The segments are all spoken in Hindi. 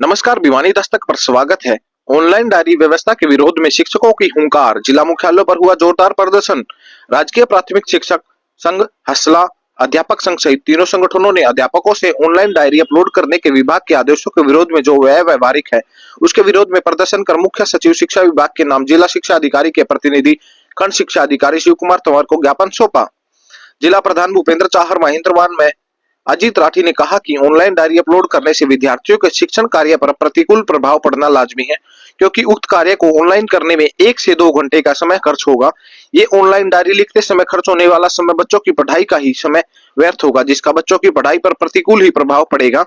नमस्कार। भिवानी दस्तक पर स्वागत है। ऑनलाइन डायरी व्यवस्था के विरोध में शिक्षकों की हुंकार। जिला मुख्यालयों पर हुआ जोरदार प्रदर्शन। राजकीय प्राथमिक शिक्षक संघ, हसला अध्यापक संघ सहित तीनों संगठनों ने अध्यापकों से ऑनलाइन डायरी अपलोड करने के विभाग के आदेशों के विरोध में जो व्यवहारिक है उसके विरोध में प्रदर्शन कर मुख्य सचिव शिक्षा विभाग के नाम जिला शिक्षा अधिकारी के प्रतिनिधि खंड शिक्षा अधिकारी शिव कुमार तंवर को ज्ञापन सौंपा। जिला प्रधान भूपेंद्र चाहर महेंद्रवान में अजीत राठी ने कहा कि ऑनलाइन डायरी अपलोड करने से विद्यार्थियों के शिक्षण कार्य पर प्रतिकूल प्रभाव पड़ना लाजमी है, क्योंकि उक्त कार्य को ऑनलाइन करने में 1 से 2 घंटे का समय खर्च होगा। ये ऑनलाइन डायरी लिखते समय खर्च होने वाला समय बच्चों की पढ़ाई का ही समय व्यर्थ होगा, जिसका बच्चों की पढ़ाई पर प्रतिकूल ही प्रभाव पड़ेगा।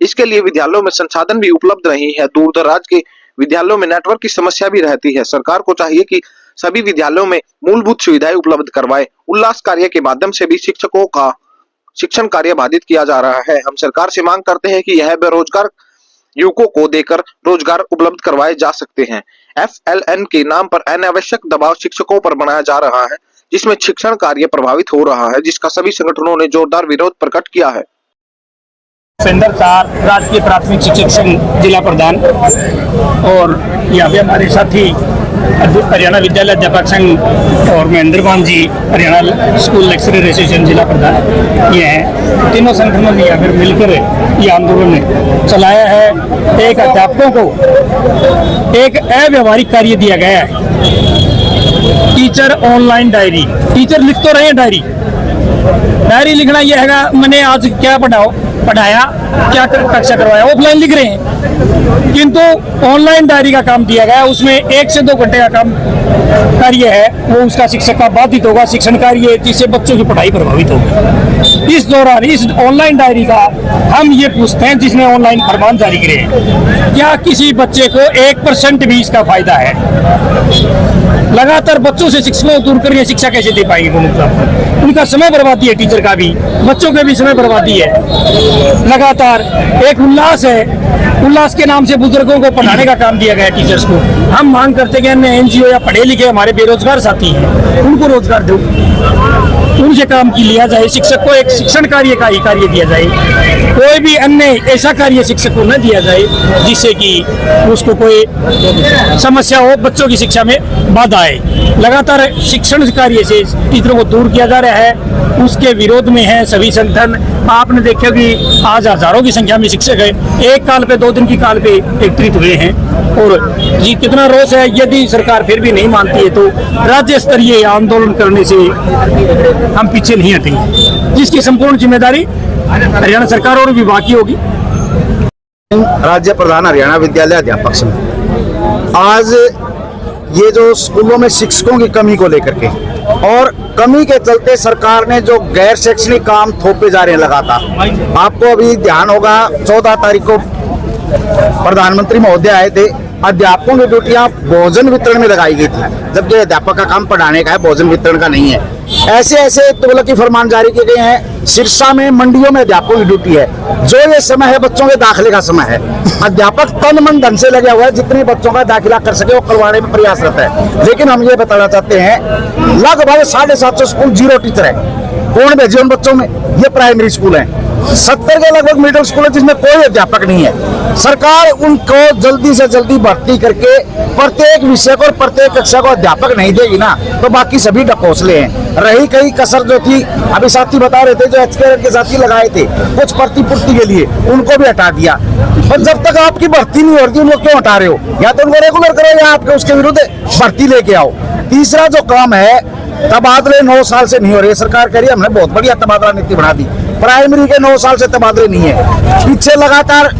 इसके लिए विद्यालयों में संसाधन भी उपलब्ध नहीं है। दूर दराज के विद्यालयों में नेटवर्क की समस्या भी रहती है। सरकार को चाहिए कि सभी विद्यालयों में मूलभूत सुविधाएं उपलब्ध करवाए। उल्लास कार्य के माध्यम से भी शिक्षकों का शिक्षण कार्य बाधित किया जा रहा है। हम सरकार से मांग करते हैं कि यह बेरोजगार युवकों को देकर रोजगार उपलब्ध करवाए जा सकते हैं। FLN के नाम पर अनावश्यक दबाव शिक्षकों पर बनाया जा रहा है, जिसमें शिक्षण कार्य प्रभावित हो रहा है, जिसका सभी संगठनों ने जोरदार विरोध प्रकट किया है। सुंदर चार राजकीय प्राथमिक शिक्षक संघ जिला प्रधान और यहाँ पे हमारे साथी हरियाणा विद्यालय अध्यापक संघ और महेंद्रवान जी हरियाणा स्कूल लेक्चरर एसोसिएशन जिला प्रधान ये हैं। तीनों संगठनों ने यहाँ पर मिलकर ये आंदोलन चलाया है। एक अध्यापकों को एक अव्यवहारिक कार्य दिया गया है। टीचर ऑनलाइन डायरी, टीचर लिख तो रहे हैं डायरी लिखना यह है, मैंने आज क्या पढ़ाया, क्या कक्षा करवाया, ऑफलाइन लिख रहे हैं, किंतु ऑनलाइन डायरी का काम दिया गया। उसमें 1 से 2 घंटे का काम कार्य है, वो उसका शिक्षक का बाधित होगा, शिक्षण कार्य, जिससे बच्चों की पढ़ाई प्रभावित होगी। इस दौरान इस ऑनलाइन डायरी का हम ये पूछते हैं, जिसने ऑनलाइन फरमान जारी करे हैं, क्या किसी बच्चे को 1% भी इसका फायदा है? लगातार बच्चों से शिक्षकों को दूर करके शिक्षा कैसे दे पाएंगे? उनका समय बर्बादी है, टीचर का भी, बच्चों के भी समय बर्बादी है। लगातार एक उल्लास है, उल्लास के नाम से बुजुर्गों को पढ़ाने का काम दिया गया है टीचर्स को। हम मांग करते हैं कि NGO या पढ़े लिखे हमारे बेरोजगार साथी हैं, उनको रोजगार दो, उनसे काम की लिया जाए। शिक्षक को एक शिक्षण कार्य का ही कार्य दिया जाए, कोई भी अन्य ऐसा कार्य शिक्षक को न दिया जाए जिससे कि उसको कोई समस्या हो, बच्चों की शिक्षा में बाधा आए। लगातार शिक्षण कार्य से टीचरों को दूर किया जा रहा है, उसके विरोध में है सभी संगठन। आपने देखा कि आज हजारों की संख्या में शिक्षक है, एक काल पे 2 दिन की काल पे एकत्रित हुए हैं और जी कितना रोष है। यदि सरकार फिर भी नहीं मानती है तो राज्य स्तरीय आंदोलन करने से हम पीछे नहीं हटेंगे, जिसकी संपूर्ण जिम्मेदारी हरियाणा सरकार और विभाग की होगी। राज्य प्रधान हरियाणा विद्यालय अध्यापक संघ, आज ये जो स्कूलों में शिक्षकों की कमी को लेकर के और कमी के चलते सरकार ने जो गैर शैक्षणिक काम थोपे जा रहे हैं लगातार। आपको अभी ध्यान होगा 14 तारीख को प्रधानमंत्री महोदय आए थे, अध्यापकों की ड्यूटियां भोजन वितरण में लगाई गई थी, जबकि अध्यापक का काम पढ़ाने का है, भोजन वितरण का नहीं है। ऐसे ऐसे तुगलकी फरमान जारी किए गए हैं। सिरसा में मंडियों में अध्यापकों की ड्यूटी है, जो ये समय है बच्चों के दाखिले का समय है। अध्यापक तन मन धन से लगे हुआ है, जितने बच्चों का दाखिला कर सके वो करवाने में प्रयासरत है। लेकिन हम ये बताना चाहते हैं, लगभग 750 स्कूल 0 टीचर है। कौन भेजे उन बच्चों में? ये प्राइमरी स्कूल है। 70 के लगभग मिडिल स्कूल है जिसमें कोई अध्यापक नहीं है। सरकार उनको जल्दी से जल्दी भर्ती करके प्रत्येक विषय को और प्रत्येक कक्षा को अध्यापक नहीं देगी ना, तो बाकी सभी ढकोसले हैं। रही कई कसर जो थी, अभी साथी बता रहे थे, जो HKN के साथी लगाए थे कुछ प्रतिपूर्ति के लिए, उनको भी हटा दिया। और जब तक आपकी भर्ती नहीं हो रही, उनको क्यों हटा रहे हो? या तो उनको रेगुलर करो या आपके उसके विरुद्ध भर्ती लेके आओ। तीसरा जो काम है, तबादले 9 साल से नहीं हो रहे। सरकार कह रही है हमने बहुत बढ़िया तबादला नीति बना दी, प्राइमरी के 9 साल से तबादले नहीं है। पीछे लगातार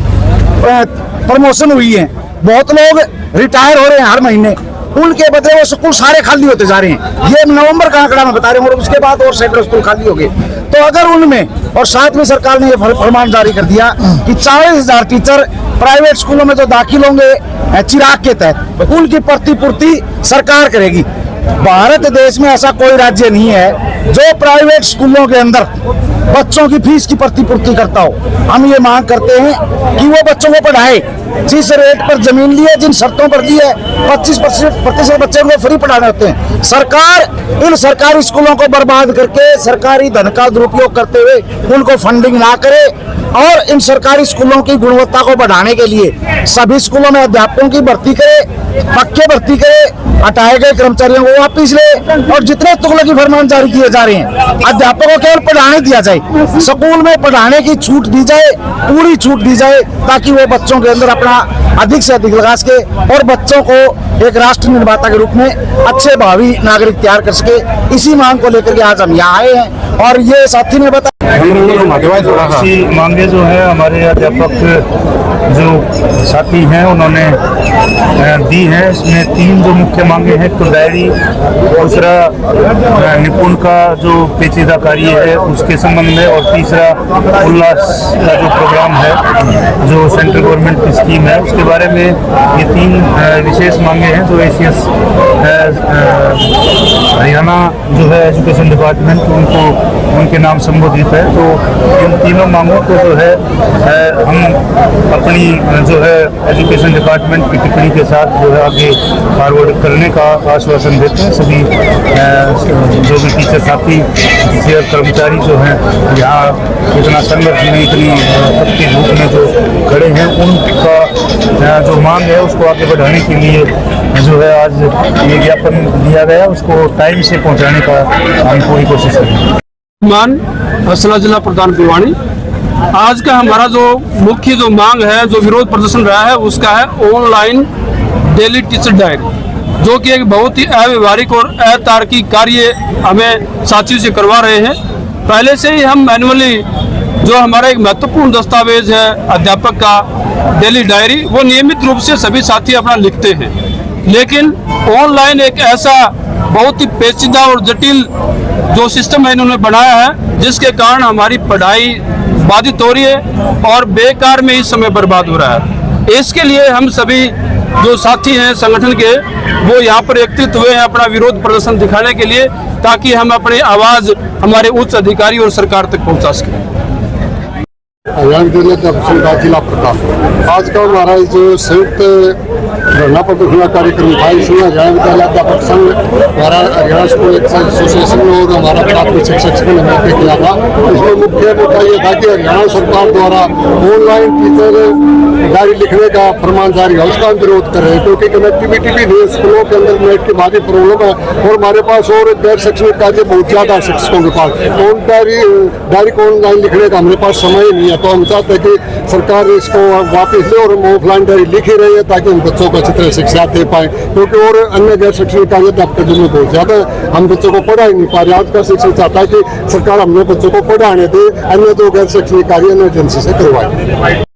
प्रमोशन हुई है, बहुत लोग रिटायर हो रहे हैं हर महीने, उनके बदले वो स्कूल सारे खाली होते जा रहे हैं। ये नवंबर का आंकड़ा मैं बता रहा हूँ, और उसके बाद और सैकड़ों स्कूल खाली हो गए। तो अगर उनमें, और साथ में सरकार ने ये फरमान जारी कर दिया कि 40,000 टीचर प्राइवेट स्कूलों में जो दाखिल होंगे चिराग के तहत, उनकी प्रतिपूर्ति सरकार करेगी। भारत देश में ऐसा कोई राज्य नहीं है जो प्राइवेट स्कूलों के अंदर बच्चों की फीस की प्रतिपूर्ति करता हो। हम ये मांग करते हैं कि वो बच्चों को पढ़ाए, जिस रेट पर जमीन ली है, जिन शर्तों पर दी है, 25% बच्चे को फ्री पढ़ाने होते हैं। सरकार इन सरकारी स्कूलों को बर्बाद करके सरकारी धन का दुरुपयोग करते हुए उनको फंडिंग ना करे और इन सरकारी स्कूलों की गुणवत्ता को बढ़ाने के लिए सभी स्कूलों में अध्यापकों की भर्ती करे, पक्के भर्ती करे, हटाए गए कर्मचारियों को वापिस ले, और जितने तुगलकी फरमान जारी किए जा रहे हैं अध्यापकों को केवल पढ़ाने दिया जाए, स्कूल में पढ़ाने की छूट दी जाए, पूरी छूट दी जाए, ताकि वो बच्चों के अंदर अपना अधिक से अधिक लगा सके और बच्चों को एक राष्ट्र निर्माता के रूप में अच्छे भावी नागरिक तैयार कर सके। इसी मांग को लेकर के आज हम यहाँ आए हैं। और ये साथी ने बताया मांगे जो है हमारे अध्यापक जो साथी हैं उन्होंने दी है। इसमें 3 जो मुख्य मांगे हैं, तो डायरी, दूसरा निपुण का जो पेचीदा कार्य है उसके संबंध में, और तीसरा उल्लास का जो प्रोग्राम है जो सेंट्रल गवर्नमेंट की स्कीम है उसके बारे में ये 3 विशेष मांगे हैं जो एसीएस हरियाणा जो है एजुकेशन डिपार्टमेंट उनके नाम संबोधित है। तो इन तीनों मांगों को जो है हम अपनी जो है एजुकेशन डिपार्टमेंट की टिप्पणी के साथ जो है आगे फॉरवर्ड करने का आश्वासन देते हैं। सभी जो भी टीचर साथी टीचर कर्मचारी जो हैं यहाँ इतना संघर्ष में इतनी तपती धूप में जो खड़े हैं उनका जो मांग है उसको आगे बढ़ाने के लिए जो है आज ये ज्ञापन दिया गया, उसको टाइम से पहुँचाने का हम पूरी कोशिश करेंगे। मान हसला जिला प्रधान भिवानी। आज का हमारा जो मुख्य जो मांग है, जो विरोध प्रदर्शन रहा है, उसका है ऑनलाइन डेली टीचर डायरी, जो कि एक बहुत ही अव्यवहारिक और अतार्किक कार्य हमें साथियों से करवा रहे हैं। पहले से ही हम मैनुअली जो हमारा एक महत्वपूर्ण दस्तावेज है अध्यापक का डेली डायरी, वो नियमित रूप से सभी साथी अपना लिखते हैं, लेकिन ऑनलाइन एक ऐसा बहुत ही पेचीदा और जटिल जो सिस्टम है इन्होंने बनाया है, जिसके कारण हमारी पढ़ाई बाधित हो रही है और बेकार में ही समय बर्बाद हो रहा है। इसके लिए हम सभी जो साथी हैं संगठन के, वो यहाँ पर एकत्रित हुए हैं अपना विरोध प्रदर्शन दिखाने के लिए, ताकि हम अपनी आवाज़ हमारे उच्च अधिकारी और सरकार तक पहुँचा सकें। जिला प्रधान आज का हमारा जो संयुक्त धरना प्रदर्शन कार्यक्रम था, इसमें हरियाणा विद्यालय अध्यापक संघ, हमारा हरियाणा स्कूल एसोसिएशन और हमारा प्राथमिक शिक्षक संघ ने मिलकर किया था। इसमें मुख्य मुद्दा ये था कि हरियाणा सरकार द्वारा ऑनलाइन टीचर डायरी लिखने का फरमान जारी है, उसका हम विरोध कर रहे हैं, क्योंकि कनेक्टिविटी भी नहीं, स्कूलों के अंदर नेट की भारी प्रॉब्लम है और हमारे पास और गैर शैक्षणिक कार्य बहुत ज़्यादा शिक्षकों के पास, तो डायरी को ऑनलाइन लिखने का हमारे पास समय ही नहीं है। तो हम चाहते हैं कि सरकार इसको वापस ले और हम ऑफलाइन डायरी लिख ही रही है, ताकि हम बच्चों को अच्छी तरह शिक्षा दे पाए, क्योंकि और अन्य गैर शैक्षणिक कार्य अध्यापक में बहुत ज़्यादा हम बच्चों को पढ़ा ही नहीं पा रहे। आज का शिक्षक चाहता है कि सरकार हमने बच्चों को पढ़ाने दे, अन्य जो गैर शैक्षणिक कार्य इमरजेंसी से करवाए।